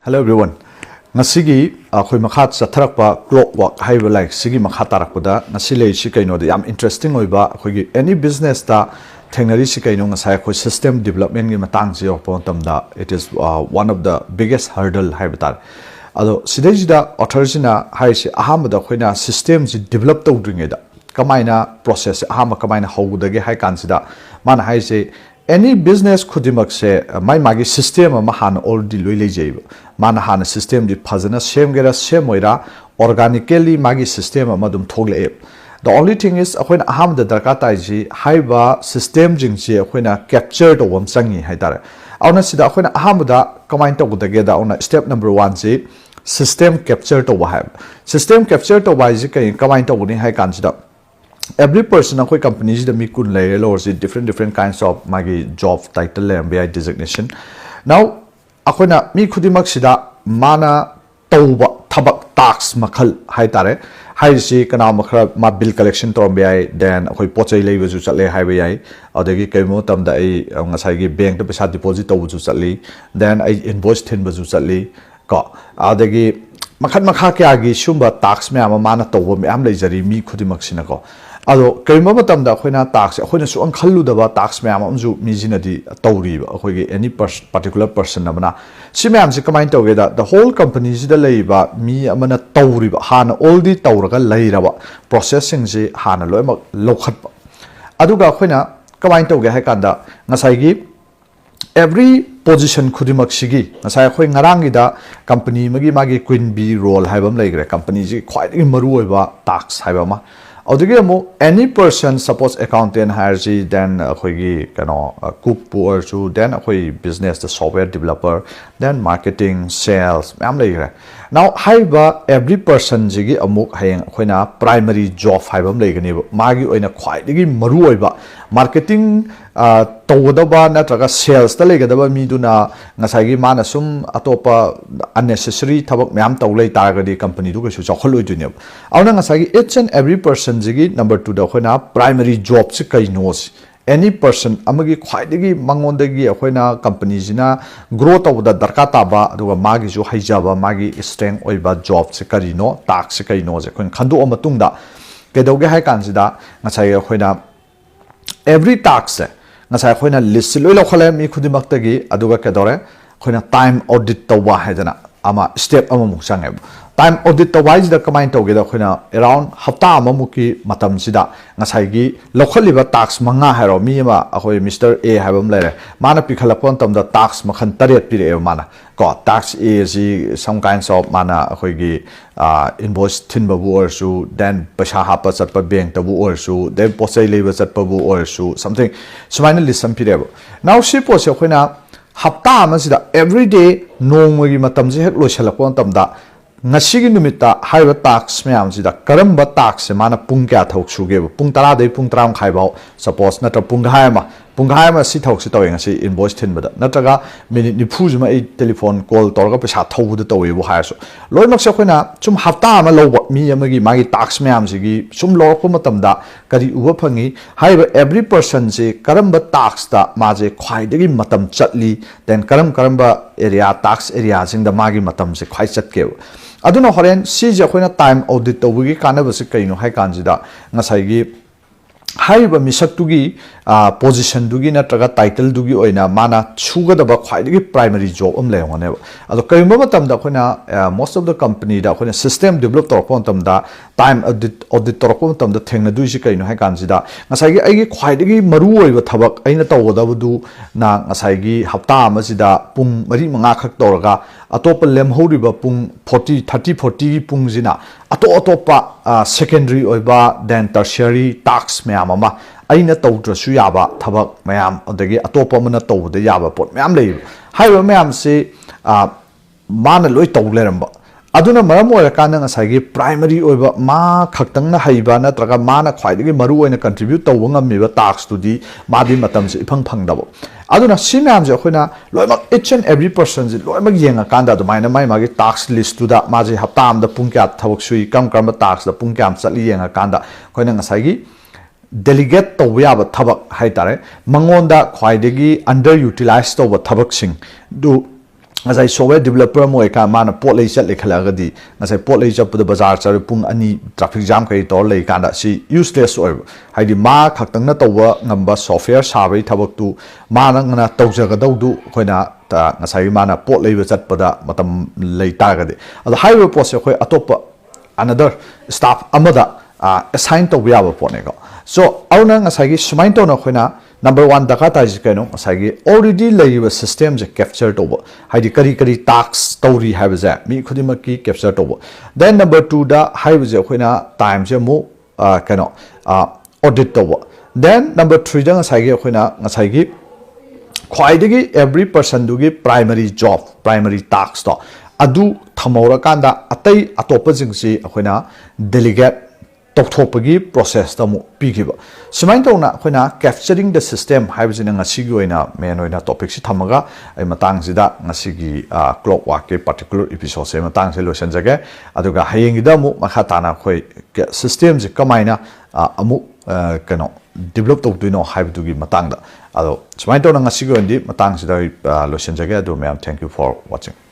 Hello everyone. Ngasigi akhoi makha chatharakpa clockwork haiba like sigi makha tarakpada ngasi lei si kaino de yam interesting oiba akhoi gi any business ta thengnari si kaino ngasai akhoi system development gi matang ji opon tamda it is one of the biggest hurdle haiba tar ado sidajida authorina haisi ahamada khoina system ji develop tawdringe da kamaina process ahama kamaina howdage hai kansida man haisi any business खुदिमक से माई मागी system ama han already loi lei jaiba mana han system di phajana same gera same oira organically magi system ama dum thogle the only thing is akoina aham da darka tai ji haiba system jing ji akoina capture to wam changi haitare auna sida akoina aham da comment to da ge da auna step number 1 ji system capture to wa system capture to wa ji kai comment to ni hai kan sida every person akoi companies the mi kun layer or different kinds of magi job title and MBI designation now akoina mi khudimak sida mana tawba thabak tax makhal hai tare hai si kana makhra ma bill collection to MBI then akoi pochai leiba ju chatle hai bai adagi kaimo tam da ai ngasai gi bank to paisa deposit to ju chatli then ai invoice thin ba ju chatli ko adagi makhat makha kya gi sumba tax me ama mana tawba me am leijari mi khudimak sina ko ado kaima matam da khoina tax khoina su an khallu da ba tax me am ju mi jina di tawri ba khoi gi any particular person namana si me am si comment to da the whole company ji da lei ba mi amana tawri ba hana all di tawraga leira ba processing ji hana loi mak lokhat ba aduga khoina comment to ge ha kan da ngasai gi every position khudimak sigi ngasai khoi ngarang gi da company magi queen bee role haibam leigre company ji khwai gi maru oi ba tax haiba ma any person suppose accountant hire then cook or then business the software developer then marketing sales now every person jigi amuk hayang primary job haibam leigani magi oina khwaidigi maru oiba marketing tawdaba natraga sales ta legadaba mi duna ngasai mana sum atopa unnecessary thabak myam tawlei targadi company du kaisu chakhol oidune auna ngasai each and every person jigi number 2 da khoina primary job se kai nos any person amagi khwaidigi mangondagi khoina company jina grow tawda darka taba aduga magi ju haijaba magi strength oiba job se karino tax se kai no je khoin khandu amatungda kedoge hai kansida ngasai khoina every tax ngasai khoina list loi lokhale mi khudimaktagi aduga kedore khoina time audit tawa haidana ama step ama mu change time audit tawai da comment to geda khoina around hafta ama muki matam sida ngasai gi lokhaliba tax manga haro mi ma akhoi Mr A habam lere mana pikhalapon tam da tax makhan taret pire mana ko tax is some kinds of mana akhoi gi invoice thin babu or su then pasha hapa chat pa bank tabu or su then posai leba chat pa bu or su something sumaina listen pire now she pose khoina hafta ama sida every day nongmagi matam je hek loisalapon tam da ngasigi numita haiba tax myam sida karamba tax mana pung kya thok suge pung tara dei pung tram khaibau suppose natra pung ma si thok si taweng si invoice thin bada natraga minute ni phujuma ei telephone call torga pesa thobu da tawi bu haisu loimak se khoina chum hafta ma loba mi amagi magi tax myam sigi sum lorko matam da kari uba phangi haiba every person je karamba tax da ma je khwai degi matam chatli then karamba area tax area sing da magi matam se khwai chatke aduna horen si je khoina time audit tawigi kanaba se kaino hai kanjida ngasai gi haiba misak tugi position dugi natraga title dugi oina mana chuga da ba khwaidigi primary job leone ado kaima matam da khoina most of the company da khoina system develop tor pon tam da time audit tor pon tam da thengna du ji kaino hai kanjida ngasai gi ai gi khwaidigi maru oiba thabak aina tawda bu na ngasai gi hafta ama sida pung mari manga khak torga atop lem horiba pung 30-40 pung jina atopa secondary oiba then tertiary tax mama aina tawdrasu yaba thabak mayam adagi atopa mana tawda yaba pot mayam lei haiba mayam se mana loi tawleramba aduna maram oira kana ngasai gi primary oiba ma khaktang na haiba na traga mana khwaidagi maru oina contribute tawwa ngamiba tax to di madi matam se iphang phangdabo aduna simam je khoina loimak each and every person je loimak yenga kanda do maina mai magi tax list to da maji haptam da pungkya thawak sui kam tax da pungkyam chali yenga kanda khoina ngasai gi delegate to yaba thabak haitare mangonda khwaidagi underutilized to thabak sing du ngasai software developer mo ka mana pot lei chat le khala ga di ngasai pot lei chap da bazar char pung ani traffic jam kai tor lei kan da si useless oi haidi ma khaktang na tawwa ngamba software sabai thabak tu ma na ngana tawja ga du khoina ta ngasai mana pot lei chat pada matam lei ta ga de ado highway post khoi atop another staff amada assign to ya ba pot ne ko so auna ngasai gi sumain to na khoina number 1 daka ta ji kaino asagi already layiba system je capture to bo haidi kari tasks story have za mi khudima ki capture to bo then number 2 da have je khoina time je mo kaino audit to bo then number 3 da asagi khoina asagi khwaidagi every person du gi primary job primary tasks to adu thamora kanda atai atopa jingsi khoina delegate tokthopagi process ta mu pigiba sumain tawna khoina capturing the system haibjina ngasi gi oina main oina topic si thamaga ai matang sida ngasi gi clock work ke particular episode se matang se lotion jage aduga hayeng da mu makha tana khoi system je kamaina amu kano develop to do no haibdu gi matang da ado sumain tawna ngasi gi ondi matang sida lotion jage adu ma'am thank you for watching